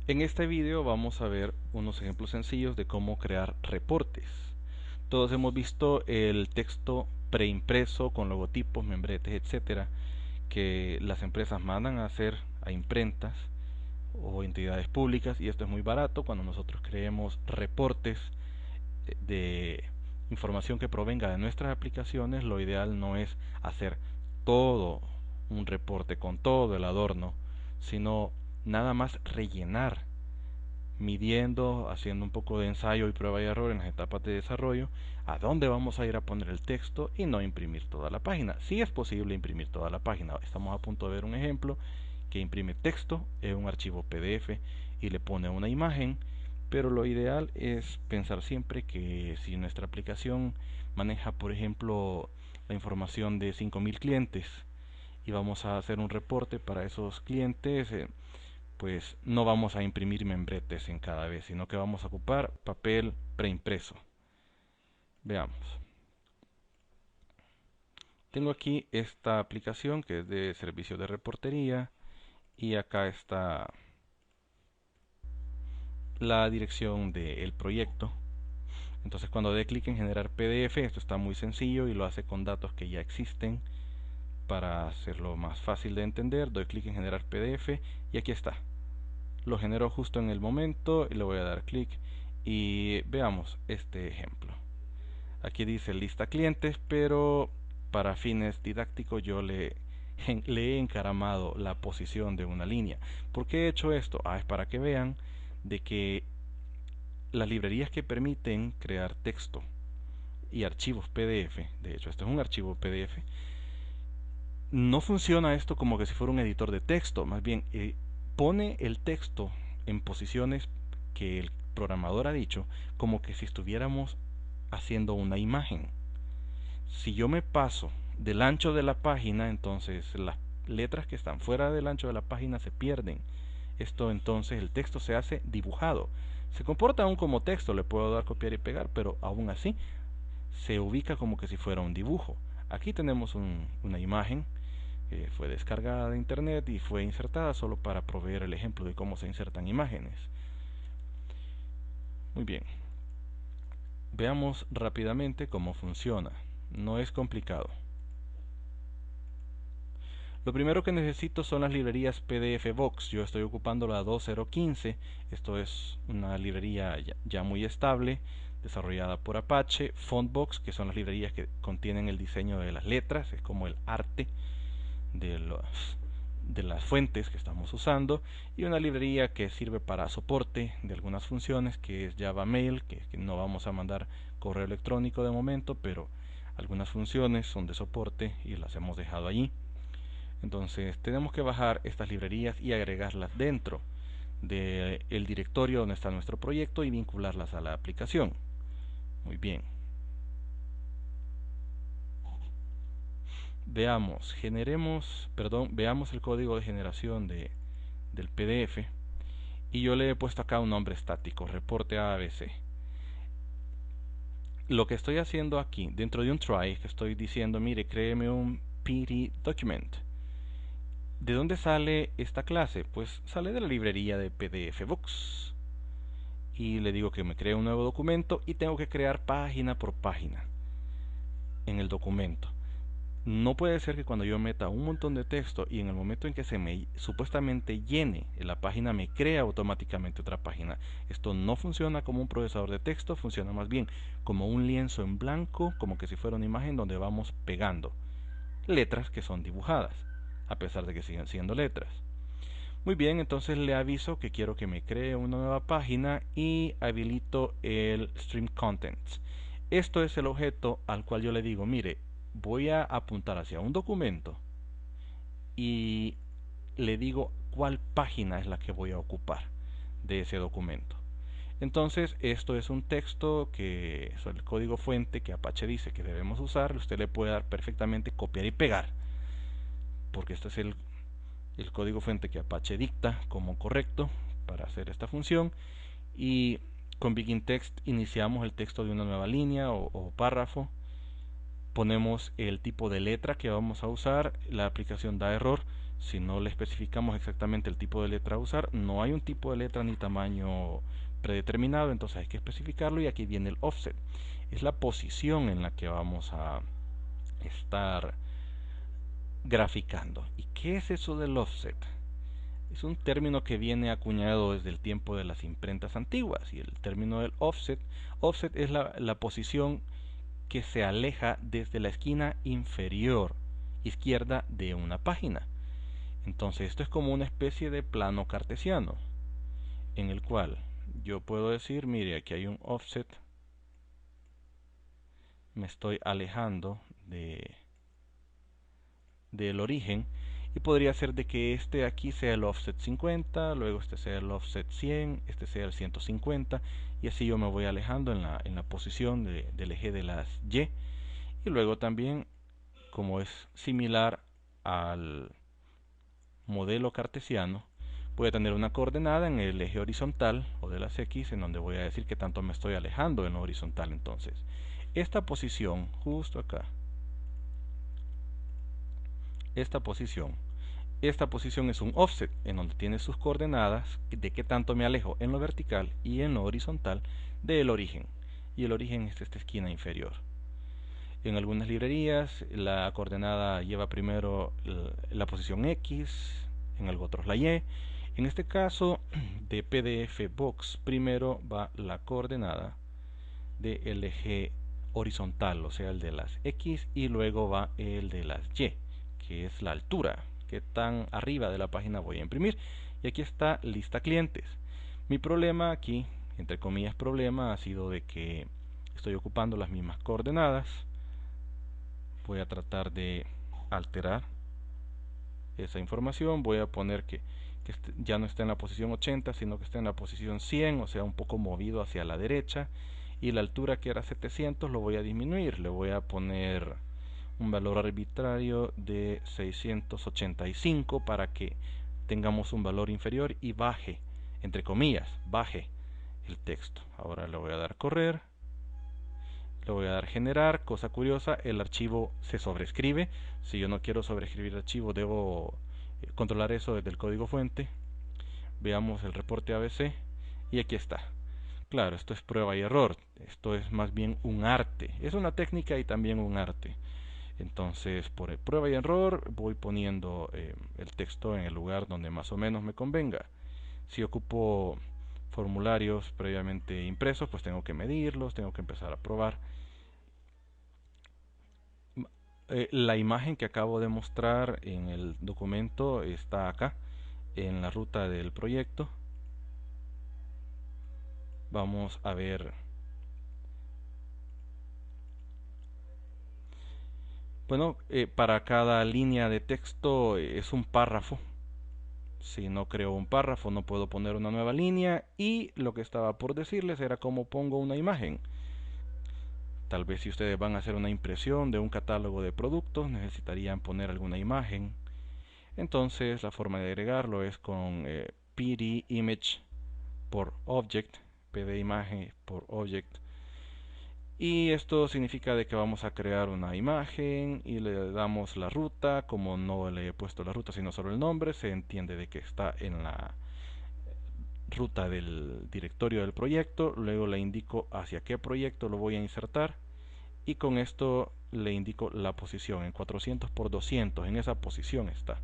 En este video vamos a ver unos ejemplos sencillos de cómo crear reportes. Todos hemos visto el texto preimpreso con logotipos, membretes, etcétera, que las empresas mandan a hacer a imprentas o entidades públicas, y esto es muy barato. Cuando nosotros creemos reportes de información que provenga de nuestras aplicaciones, lo ideal no es hacer todo un reporte con todo el adorno, sino nada más rellenar, midiendo, haciendo un poco de ensayo y prueba y error en las etapas de desarrollo, a dónde vamos a ir a poner el texto, y no imprimir toda la página. Sí es posible imprimir toda la página. Estamos a punto de ver un ejemplo que imprime texto en un archivo PDF y le pone una imagen, pero lo ideal es pensar siempre que si nuestra aplicación maneja, por ejemplo, la información de 5.000 clientes y vamos a hacer un reporte para esos clientes, pues no vamos a imprimir membretes en cada vez, sino que vamos a ocupar papel preimpreso. Veamos. Tengo aquí esta aplicación que es de servicio de reportería, y acá está la dirección del proyecto. Entonces, cuando dé clic en generar PDF, esto está muy sencillo y lo hace con datos que ya existen. Para hacerlo más fácil de entender, doy clic en generar PDF y aquí está. Lo genero justo en el momento y le voy a dar clic y veamos este ejemplo. Aquí dice lista clientes, pero para fines didácticos yo le he encaramado la posición de una línea. ¿Por qué he hecho esto? Es para que vean de que las librerías que permiten crear texto y archivos PDF, de hecho esto es un archivo PDF, no funciona esto como que si fuera un editor de texto. Más bien pone el texto en posiciones que el programador ha dicho, como que si estuviéramos haciendo una imagen. Si yo me paso del ancho de la página, entonces las letras que están fuera del ancho de la página se pierden. Esto, entonces el texto se hace dibujado. Se comporta aún como texto, le puedo dar copiar y pegar, pero aún así se ubica como que si fuera un dibujo. Aquí tenemos una imagen que fue descargada de internet y fue insertada solo para proveer el ejemplo de cómo se insertan imágenes. Muy bien. Veamos rápidamente cómo funciona. No es complicado. Lo primero que necesito son las librerías PDFBox. Yo estoy ocupando la 2.0.15. Esto es una librería ya muy estable, desarrollada por Apache. Fontbox, que son las librerías que contienen el diseño de las letras, es como el arte de las fuentes que estamos usando. Y una librería que sirve para soporte de algunas funciones, que es Java Mail, que no vamos a mandar correo electrónico de momento, pero algunas funciones son de soporte y las hemos dejado allí. Entonces tenemos que bajar estas librerías y agregarlas dentro del directorio donde está nuestro proyecto y vincularlas a la aplicación. Muy bien. Veamos el código de generación del PDF, y yo le he puesto acá un nombre estático, reporte ABC. Lo que estoy haciendo aquí, dentro de un try, que estoy diciendo, mire, créeme un PD document. ¿De dónde sale esta clase? Pues sale de la librería de PDFBox. Y le digo que me cree un nuevo documento y tengo que crear página por página en el documento. No puede ser que cuando yo meta un montón de texto y en el momento en que se me supuestamente llene la página me crea automáticamente otra página. Esto no funciona como un procesador de texto, funciona más bien como un lienzo en blanco, como que si fuera una imagen donde vamos pegando letras que son dibujadas, a pesar de que siguen siendo letras. Muy bien, entonces le aviso que quiero que me cree una nueva página y habilito el Stream Contents. Esto es el objeto al cual yo le digo, mire, voy a apuntar hacia un documento y le digo cuál página es la que voy a ocupar de ese documento. Entonces esto es un texto que es el código fuente que Apache dice que debemos usar. Usted le puede dar perfectamente copiar y pegar, porque este es el código fuente que Apache dicta como correcto para hacer esta función. Y con Begin Text iniciamos el texto de una nueva línea o párrafo. Ponemos el tipo de letra que vamos a usar. La aplicación da error Si no le especificamos exactamente el tipo de letra a usar, no hay un tipo de letra ni tamaño predeterminado, entonces hay que especificarlo, y aquí viene el offset. Es la posición en la que vamos a estar graficando. ¿Y qué es eso del offset? Es un término que viene acuñado desde el tiempo de las imprentas antiguas, y el término del offset es la posición que se aleja desde la esquina inferior izquierda de una página. Entonces esto es como una especie de plano cartesiano, en el cual yo puedo decir, mire, aquí hay un offset, me estoy alejando del origen, y podría ser de que este aquí sea el offset 50, luego este sea el offset 100, este sea el 150, y así yo me voy alejando en la posición del eje de las Y. Y luego también, como es similar al modelo cartesiano, voy a tener una coordenada en el eje horizontal o de las X, en donde voy a decir que tanto me estoy alejando en lo horizontal. Entonces, esta posición, justo acá, esta posición es un offset, en donde tiene sus coordenadas de qué tanto me alejo en lo vertical y en lo horizontal del origen. Y el origen es esta esquina inferior. En algunas librerías la coordenada lleva primero la posición X, en algo otros la Y. En este caso de PDF Box, primero va la coordenada del eje horizontal, o sea el de las X, y luego va el de las Y, que es la altura, que tan arriba de la página voy a imprimir. Y aquí está lista clientes. Mi problema aquí, entre comillas problema, ha sido de que estoy ocupando las mismas coordenadas. Voy a tratar de alterar esa información. Voy a poner que ya no está en la posición 80, sino que está en la posición 100, o sea, un poco movido hacia la derecha. Y la altura, que era 700, lo voy a disminuir. Le voy a poner un valor arbitrario de 685 para que tengamos un valor inferior y baje, entre comillas, baje el texto. Ahora le voy a dar correr. Le voy a dar generar. Cosa curiosa, el archivo se sobrescribe. Si yo no quiero sobreescribir el archivo, debo controlar eso desde el código fuente. Veamos el reporte ABC y aquí está. Claro, esto es prueba y error. Esto es más bien un arte. Es una técnica y también un arte. Entonces, por prueba y error, voy poniendo el texto en el lugar donde más o menos me convenga. Si ocupo formularios previamente impresos, pues tengo que medirlos, tengo que empezar a probar. La imagen que acabo de mostrar en el documento está acá, en la ruta del proyecto. Vamos a ver. Bueno, para cada línea de texto es un párrafo. Si no creo un párrafo, no puedo poner una nueva línea. Y lo que estaba por decirles era cómo pongo una imagen. Tal vez si ustedes van a hacer una impresión de un catálogo de productos, necesitarían poner alguna imagen. Entonces la forma de agregarlo es con PD image por object, PD imagen por object. Y esto significa de que vamos a crear una imagen y le damos la ruta. Como no le he puesto la ruta sino solo el nombre, se entiende de que está en la ruta del directorio del proyecto. Luego le indico hacia qué proyecto lo voy a insertar, y con esto le indico la posición en 400 por 200. En esa posición está,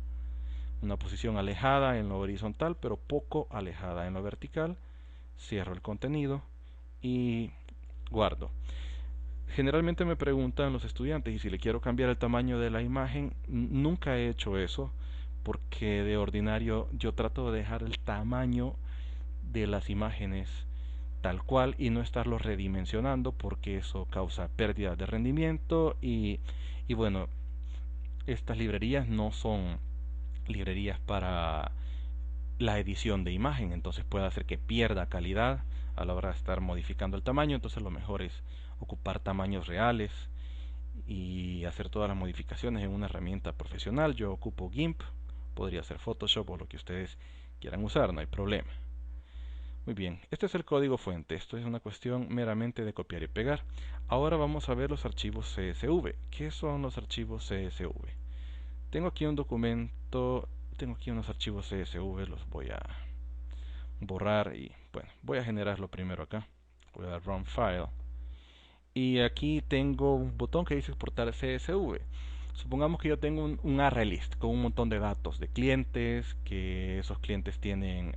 una posición alejada en lo horizontal pero poco alejada en lo vertical. Cierro el contenido y guardo. Generalmente me preguntan los estudiantes y si le quiero cambiar el tamaño de la imagen. Nunca he hecho eso, porque de ordinario yo trato de dejar el tamaño de las imágenes tal cual y no estarlo redimensionando, porque eso causa pérdida de rendimiento. Y bueno, estas librerías no son librerías para la edición de imagen, entonces puede hacer que pierda calidad a la hora de estar modificando el tamaño. Entonces lo mejor es ocupar tamaños reales y hacer todas las modificaciones en una herramienta profesional. Yo ocupo GIMP, podría ser Photoshop o lo que ustedes quieran usar, no hay problema. Muy bien, este es el código fuente. Esto es una cuestión meramente de copiar y pegar. Ahora vamos a ver los archivos CSV. ¿Qué son los archivos CSV? Tengo aquí un documento Tengo aquí unos archivos CSV, los voy a borrar y bueno, voy a generarlo primero acá. Voy a dar Run File. Y aquí tengo un botón que dice exportar CSV. Supongamos que yo tengo un array list con un montón de datos de clientes, que esos clientes tienen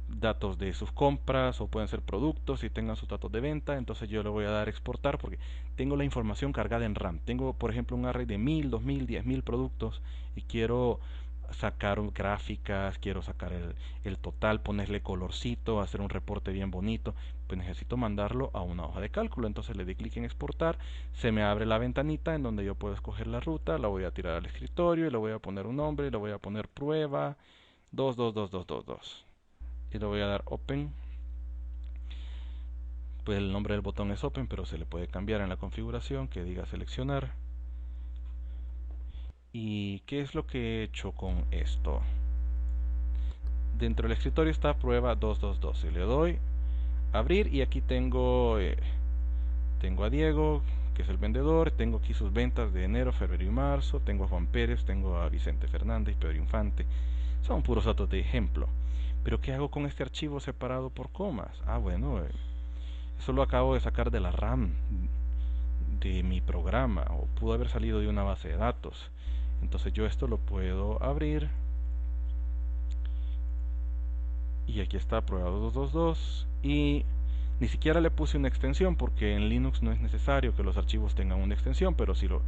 datos de sus compras o pueden ser productos y tengan sus datos de venta. Entonces yo le voy a dar exportar porque tengo la información cargada en RAM. Tengo, por ejemplo, un array de 1000, 2000, 10.000 productos y quiero sacar gráficas, quiero sacar el total, ponerle colorcito, hacer un reporte bien bonito. Pues necesito mandarlo a una hoja de cálculo. Entonces le doy clic en exportar, se me abre la ventanita en donde yo puedo escoger la ruta, la voy a tirar al escritorio y le voy a poner un nombre y le voy a poner prueba 2222222 y le voy a dar Open. Pues el nombre del botón es Open, pero se le puede cambiar en la configuración que diga seleccionar. ¿Y qué es lo que he hecho con esto? Dentro del escritorio está prueba 222 y le doy abrir y aquí tengo a Diego, que es el vendedor, tengo aquí sus ventas de enero, febrero y marzo, tengo a Juan Pérez, tengo a Vicente Fernández, Pedro Infante. Son puros datos de ejemplo. Pero ¿qué hago con este archivo separado por comas? Bueno, eso lo acabo de sacar de la RAM de mi programa o pudo haber salido de una base de datos. Entonces yo esto lo puedo abrir y aquí está prueba 222 y ni siquiera le puse una extensión porque en Linux no es necesario que los archivos tengan una extensión, pero si lo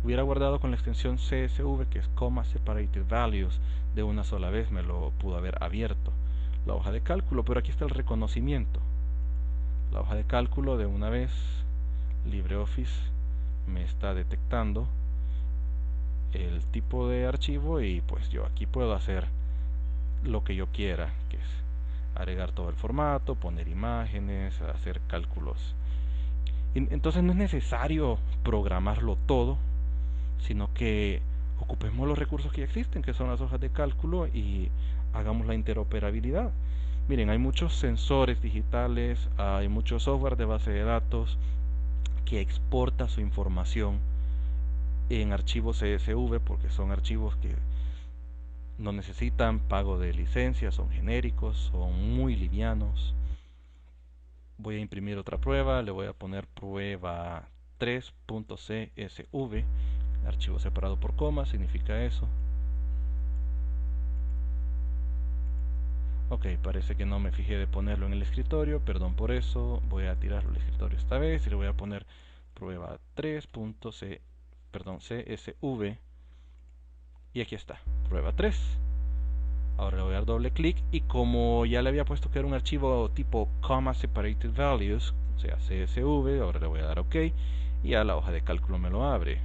hubiera guardado con la extensión CSV, que es Comma Separated Values, de una sola vez me lo pudo haber abierto la hoja de cálculo. Pero aquí está el reconocimiento, la hoja de cálculo de una vez. LibreOffice me está detectando el tipo de archivo y pues yo aquí puedo hacer lo que yo quiera, que es agregar todo el formato, poner imágenes, hacer cálculos. Entonces no es necesario programarlo todo, sino que ocupemos los recursos que ya existen, que son las hojas de cálculo, y hagamos la interoperabilidad. Miren, hay muchos sensores digitales, hay mucho software de base de datos que exporta su información en archivos CSV porque son archivos que no necesitan pago de licencia, son genéricos, son muy livianos. Voy a imprimir otra prueba, le voy a poner prueba 3.csv, archivo separado por comas, significa eso. Ok, parece que no me fijé de ponerlo en el escritorio, perdón por eso. Voy a tirarlo al escritorio esta vez y le voy a poner prueba 3.csv y aquí está, prueba 3. Ahora le voy a dar doble clic y como ya le había puesto que era un archivo tipo Comma Separated Values, o sea CSV, ahora le voy a dar OK y a la hoja de cálculo me lo abre.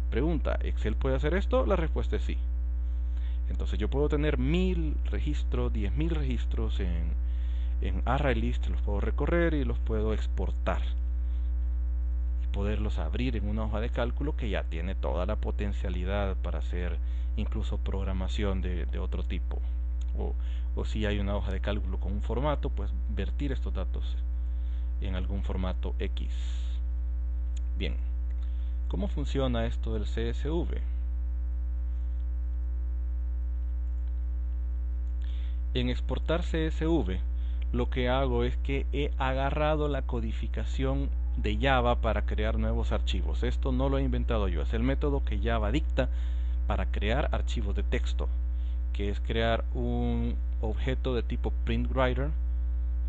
Pregunta, ¿Excel puede hacer esto? La respuesta es sí. Entonces yo puedo tener 1000 registros, 10.000 registros en ArrayList, los puedo recorrer y los puedo exportar y poderlos abrir en una hoja de cálculo que ya tiene toda la potencialidad para hacer incluso programación de otro tipo. O si hay una hoja de cálculo con un formato, pues vertir estos datos en algún formato X. Bien, ¿cómo funciona esto del CSV? En exportar CSV, lo que hago es que he agarrado la codificación de Java para crear nuevos archivos. Esto no lo he inventado yo, es el método que Java dicta para crear archivos de texto, que es crear un objeto de tipo printWriter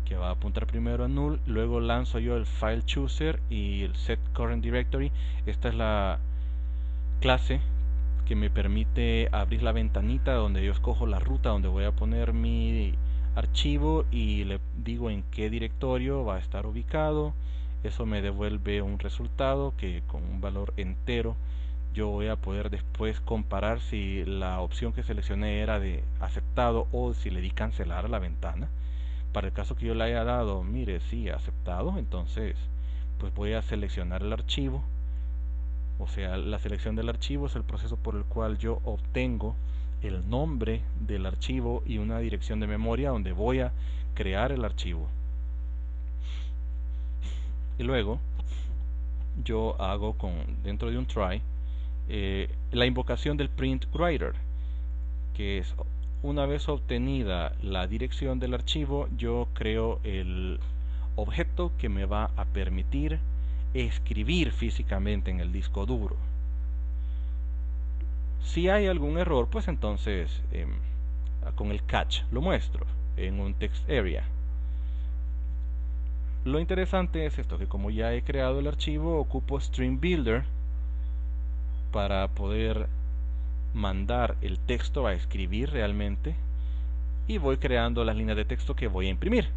que va a apuntar primero a null, luego lanzo yo el file chooser y el set current directory. Esta es la clase que me permite abrir la ventanita donde yo escojo la ruta donde voy a poner mi archivo y le digo en qué directorio va a estar ubicado. Eso me devuelve un resultado que con un valor entero yo voy a poder después comparar si la opción que seleccioné era de aceptado o si le di cancelar a la ventana. Para el caso que yo le haya dado, mire, sí, aceptado, entonces pues voy a seleccionar el archivo. O sea, la selección del archivo es el proceso por el cual yo obtengo el nombre del archivo y una dirección de memoria donde voy a crear el archivo. Y luego yo hago dentro de un try la invocación del printWriter. que es, una vez obtenida la dirección del archivo, yo creo el objeto que me va a permitir escribir físicamente en el disco duro. Si hay algún error, pues entonces con el catch lo muestro en un text area. Lo interesante es esto, que como ya he creado el archivo, ocupo Stream Builder para poder mandar el texto a escribir realmente, y voy creando las líneas de texto que voy a imprimir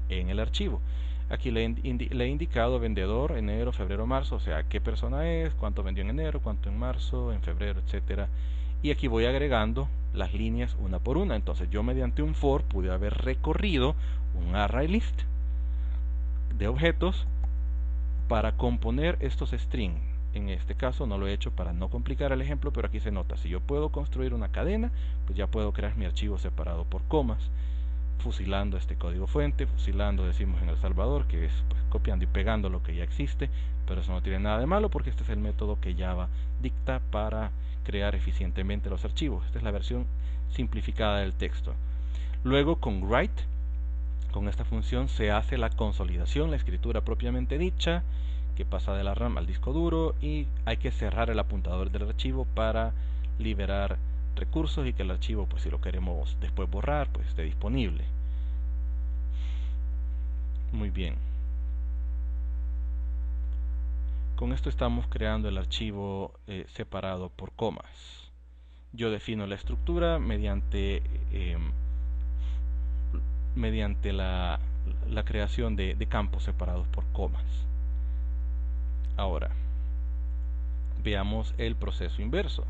en el archivo. Aquí le he indicado vendedor, enero, febrero, marzo, o sea, qué persona es, cuánto vendió en enero, cuánto en marzo, en febrero, etcétera. Y aquí voy agregando las líneas una por una. Entonces yo mediante un for pude haber recorrido un array list de objetos para componer estos strings. En este caso no lo he hecho para no complicar el ejemplo, pero aquí se nota. Si yo puedo construir una cadena, pues ya puedo crear mi archivo separado por comas, fusilando este código fuente, fusilando decimos en El Salvador, que es pues, copiando y pegando lo que ya existe, pero eso no tiene nada de malo porque este es el método que Java dicta para crear eficientemente los archivos. Esta es la versión simplificada del texto. Luego con write, con esta función se hace la consolidación, la escritura propiamente dicha, que pasa de la RAM al disco duro, y hay que cerrar el apuntador del archivo para liberar recursos y que el archivo, pues si lo queremos después borrar, pues esté disponible. Muy bien. Con esto estamos creando el archivo separado por comas. Yo defino la estructura mediante la creación de campos separados por comas. Ahora, veamos el proceso inverso.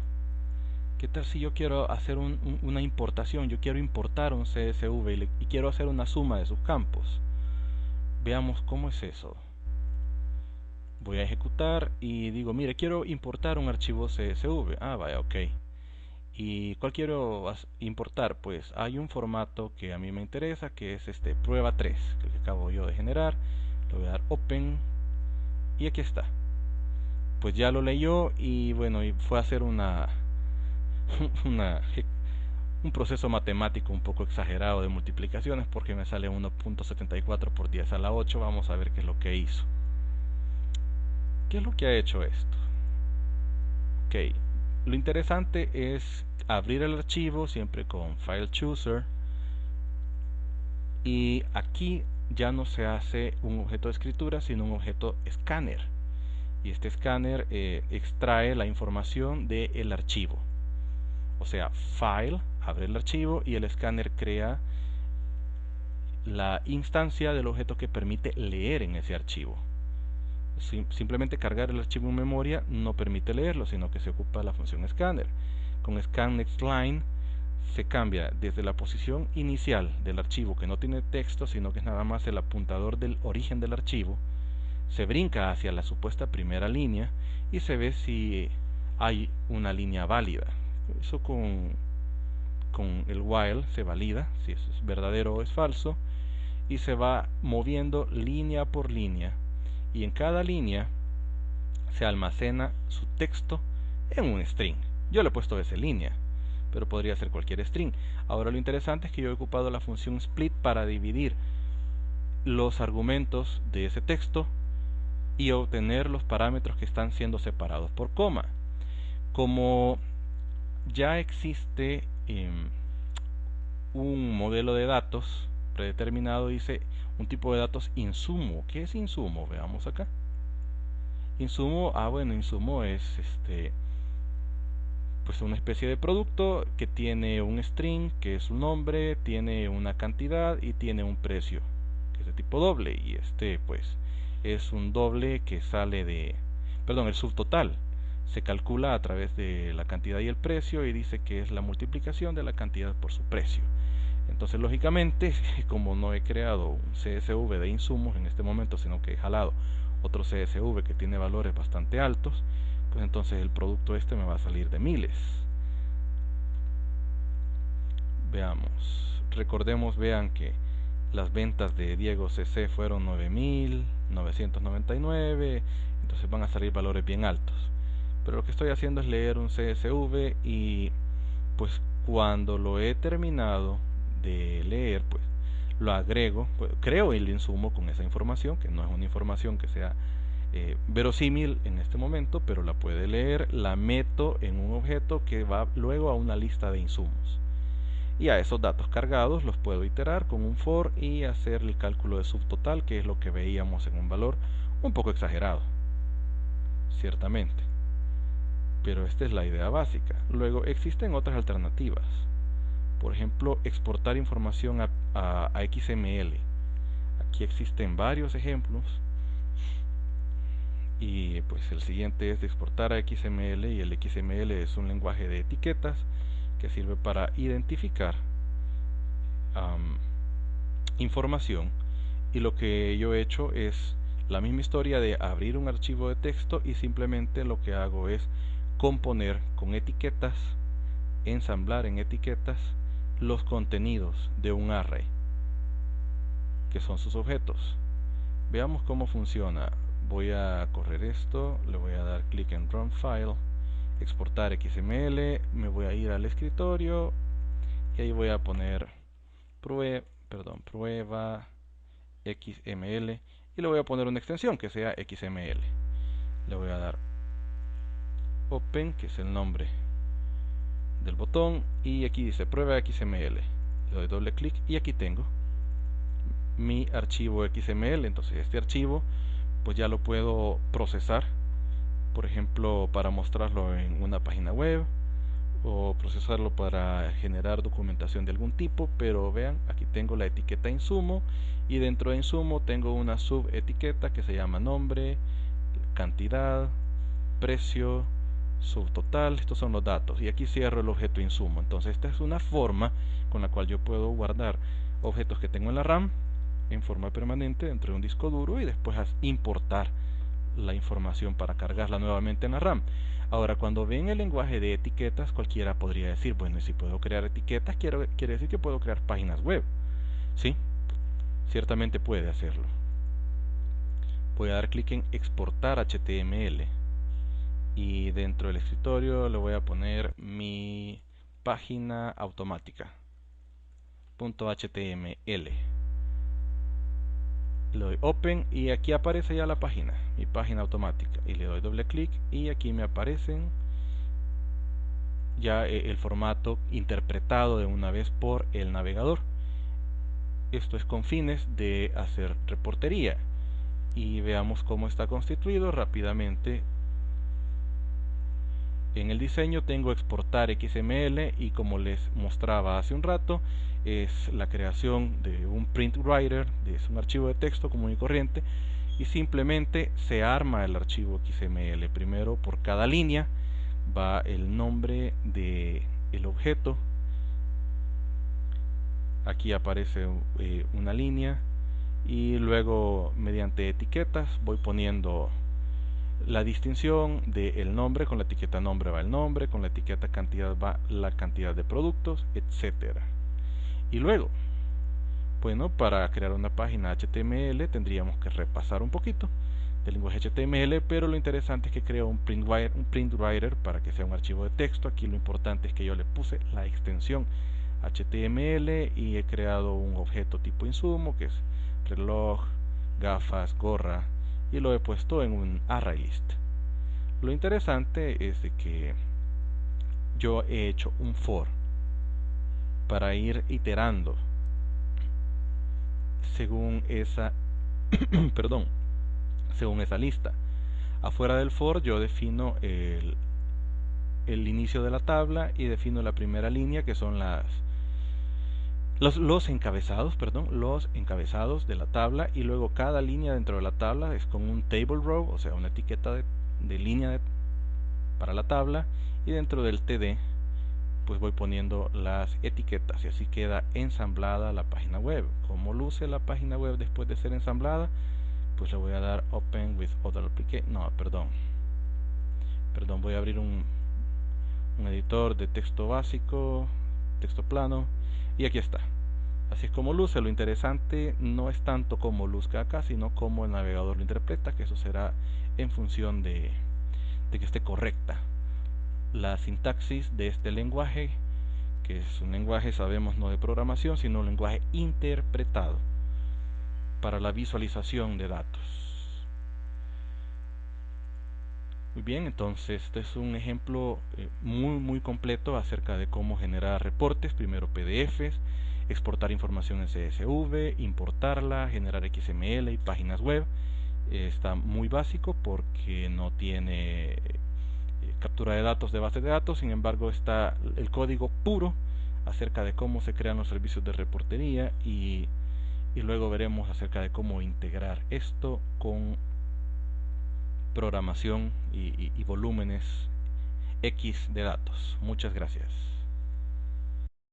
¿Qué tal si yo quiero hacer una importación? Yo quiero importar un CSV y quiero hacer una suma de sus campos. Veamos cómo es eso. Voy a ejecutar y digo, mire, quiero importar un archivo CSV. Ah, vaya, ok. ¿Y cuál quiero importar? Pues hay un formato que a mí me interesa, que es este prueba 3, que acabo yo de generar. Le voy a dar open y aquí está. Pues ya lo leyó y bueno, y fue a hacer un proceso matemático un poco exagerado de multiplicaciones, porque me sale 1.74 por 10 a la 8. Vamos a ver qué es lo que hizo. ¿Qué es lo que ha hecho esto? Ok, lo interesante es abrir el archivo siempre con File Chooser, y aquí ya no se hace un objeto de escritura sino un objeto escáner, y este escáner extrae la información del archivo. O sea, File, abre el archivo y el escáner crea la instancia del objeto que permite leer en ese archivo. Simplemente cargar el archivo en memoria no permite leerlo, sino que se ocupa la función scanner. Con scan next line se cambia desde la posición inicial del archivo, que no tiene texto sino que es nada más el apuntador del origen del archivo, se brinca hacia la supuesta primera línea y se ve si hay una línea válida. Eso con el while se valida si eso es verdadero o es falso, y se va moviendo línea por línea, y en cada línea se almacena su texto en un string. Yo le he puesto esa línea, pero podría ser cualquier string. Ahora lo interesante es que yo he ocupado la función split para dividir los argumentos de ese texto y obtener los parámetros que están siendo separados por coma. Como ya existe un modelo de datos predeterminado, dice un tipo de datos insumo. ¿Qué es insumo? Veamos acá. Insumo, bueno, insumo es pues una especie de producto que tiene un string, que es un nombre, tiene una cantidad y tiene un precio, que es de tipo doble, y pues es un doble que sale de, perdón, el subtotal se calcula a través de la cantidad y el precio, y dice que es la multiplicación de la cantidad por su precio. Entonces lógicamente, como no he creado un CSV de insumos en este momento, sino que he jalado otro CSV que tiene valores bastante altos, pues entonces el producto me va a salir de miles. Veamos, recordemos, vean que las ventas de Diego CC fueron 9.999, entonces van a salir valores bien altos. Pero lo que estoy haciendo es leer un CSV y pues Cuando lo he terminado de leer, pues lo agrego, pues, creo el insumo con esa información, que no es una información que sea verosímil en este momento, pero la puede leer, la meto en un objeto que va luego a una lista de insumos. Y a esos datos cargados los puedo iterar con un for y hacer el cálculo de subtotal, que es lo que veíamos en un valor un poco exagerado, ciertamente. Pero esta es la idea básica. Luego existen otras alternativas. Por ejemplo, exportar información a XML. Aquí existen varios ejemplos. Y pues el siguiente es de exportar a XML, y el XML es un lenguaje de etiquetas que sirve para identificar información. Y lo que yo he hecho es la misma historia de abrir un archivo de texto, y simplemente lo que hago es componer con etiquetas, ensamblar en etiquetas los contenidos de un array, que son sus objetos. Veamos cómo funciona. Voy a correr esto, le voy a dar clic en Run File, exportar XML, me voy a ir al escritorio y ahí voy a poner prueba XML, y le voy a poner una extensión que sea XML. Le voy a dar Open, que es el nombre del botón, y aquí dice prueba XML. Le doy doble clic y aquí tengo mi archivo XML. Entonces este archivo pues ya lo puedo procesar, por ejemplo, para mostrarlo en una página web, o procesarlo para generar documentación de algún tipo. Pero vean, aquí tengo la etiqueta insumo, y dentro de insumo tengo una subetiqueta que se llama nombre, cantidad, precio, subtotal. Estos son los datos, y aquí cierro el objeto insumo. Entonces esta es una forma con la cual yo puedo guardar objetos que tengo en la RAM en forma permanente dentro de un disco duro, y después importar la información para cargarla nuevamente en la RAM. Ahora, cuando ven el lenguaje de etiquetas, cualquiera podría decir, bueno, y si puedo crear etiquetas, quiere decir que puedo crear páginas web. Sí, ciertamente puede hacerlo. Voy a dar clic en exportar HTML, y dentro del escritorio le voy a poner mi página automática .html. Le doy Open y aquí aparece ya la página, mi página automática, y le doy doble clic y aquí me aparecen ya el formato interpretado de una vez por el navegador. Esto es con fines de hacer reportería, y veamos cómo está constituido rápidamente. En el diseño tengo exportar XML, y como les mostraba hace un rato, es la creación de un print writer, es un archivo de texto común y corriente, y simplemente se arma el archivo XML. Primero, por cada línea va el nombre del objeto. Aquí aparece una línea, y luego mediante etiquetas voy poniendo la distinción del nombre. Con la etiqueta nombre va el nombre, con la etiqueta cantidad va la cantidad de productos, etcétera. Y luego, bueno, para crear una página HTML tendríamos que repasar un poquito del lenguaje HTML, pero lo interesante es que creo un print writer para que sea un archivo de texto. Aquí lo importante es que yo le puse la extensión HTML, y he creado un objeto tipo insumo que es reloj, gafas, gorra, y lo he puesto en un array list. Lo interesante es de que yo he hecho un for para ir iterando según esa perdón, según esa lista. Afuera del for yo defino el inicio de la tabla, y defino la primera línea, que son los encabezados de la tabla, y luego cada línea dentro de la tabla es con un table row, o sea, una etiqueta de línea para la tabla, y dentro del TD pues voy poniendo las etiquetas, y así queda ensamblada la página web. ¿Cómo luce la página web después de ser ensamblada? Pues le voy a dar Open with Other Application. No, perdón, voy a abrir un editor de texto básico, texto plano, y aquí está. Así es como luce. Lo interesante no es tanto cómo luzca acá, sino cómo el navegador lo interpreta, que eso será en función de que esté correcta la sintaxis de este lenguaje, que es un lenguaje, sabemos, no de programación, sino un lenguaje interpretado para la visualización de datos. Muy bien, entonces este es un ejemplo muy completo acerca de cómo generar reportes, primero PDFs, exportar información en CSV, importarla, generar XML y páginas web. Está muy básico porque no tiene captura de datos de base de datos, sin embargo está el código puro acerca de cómo se crean los servicios de reportería y luego veremos acerca de cómo integrar esto con programación y volúmenes X de datos. Muchas gracias.